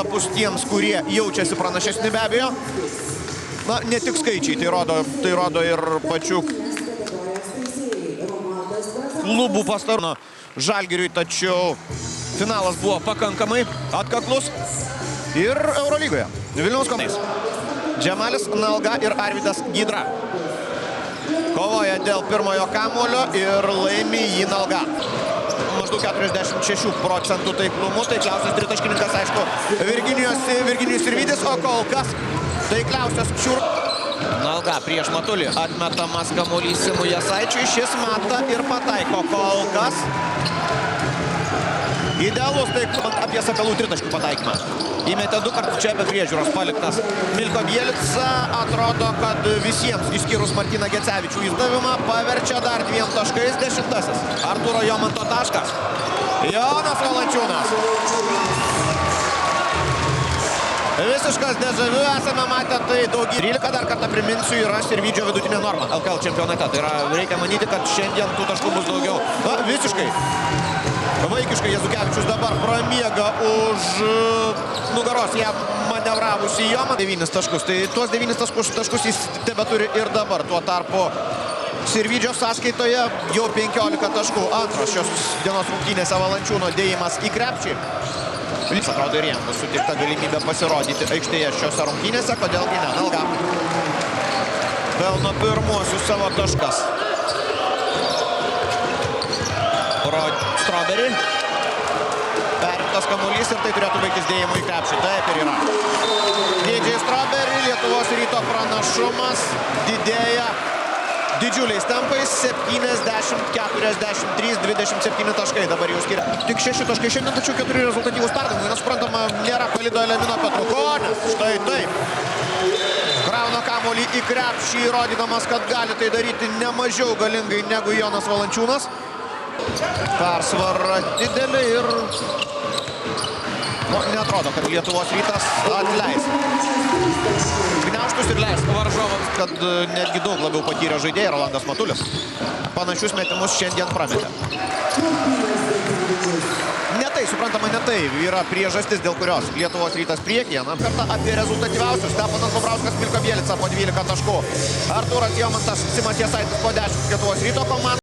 Tiems, kurie jaučiasi pranašesni be abejo. Na, ne tik skaičiai, tai rodo ir pačių klubų pastarų Žalgiriui, tačiau finalas buvo pakankamai atkaklus ir Eurolygoje. Vilniaus komandos. Džemalis Nalga ir Arvydas Gydra kovoja dėl pirmojo kamuolio ir laimi jį Nalga. Maždaug 46% taiklumu, taikliausias tritaškininkas, aišku, Virginijus Sirvydis, o kol kas taikliausias Šiur. Nalga prieš Matulį, atmetamas kamuolys Simui Jasaičiui, šis meta ir pataiko kol kas. Idealus taiklumas apie Sakalų tritaškių pataikymą. Įmetė 2 kartus čia be priežiūros paliktas Milko Bielica. Atrodo, kad visiems, išskyrus Martyną Gecevičių, įsdavimą paverčia dar 2 taškais 10. Artūro Jomanto taškas. Jonas Valančiūnas. Visiškas dežaviu, esame matę tai daugį. 13 dar kartą priminsiu yra Sirvydžio vidutinė norma LKL čempionate. Tai yra, reikia manyti, kad šiandien tų taškų bus daugiau. Na, visiškai. Vaikiškai Jazukevičius dabar pramiega už nugaros jam manevravusi Jomą. 9 taškus. Tai tuos 9 taškus jis tebeturi ir dabar. Tuo tarpu Sirvydžio sąskaitoje jau 15 taškų. Antras šios dienos rungtynėse Valančiūno dėjimas į krepšį. Jis atrodo ir jam sutikta galimybė pasirodyti aikštėje šiose rungtynėse, kodėlgi ne. Nalga pelno pirmuosius savo taškas. Pro Strawberry. Perimtas kamuolys ir tai turėtų baigtis dėjimu į krepšį. Taip ir yra. DJ Strawberry, Lietuvos Ryto pranašumas didėja didžiuliais tempais. 70-43, 27 taškai dabar jau skiria. Tik 6 taškai šiandien, tačiau 4 rezultatyvūs perdavimai. Nesuprantama, nėra palido Elemino Petrukonis. Štai taip. Krauna kamuolį į krepšį, rodydamas, kad gali tai daryti ne mažiau galingai negu Jonas Valančiūnas. Persvara didelė ir neatrodo, kad Lietuvos Rytas atleis. Gniaužtus ir leis varžovams, kad netgi daug labiau patyrė žaidėjai. Rolandas Matulis panašius metimus šiandien prametė. Ne tai, suprantama, ne tai yra priežastis, dėl kurios Lietuvos Rytas priekyje. Na, kartą apie rezultatyviausius. Stepanas Bobrauskas, Milko Bielica po 12 taškų. Artūras Jomantas, Simas Jasaitis po 10 Lietuvos Ryto komandų.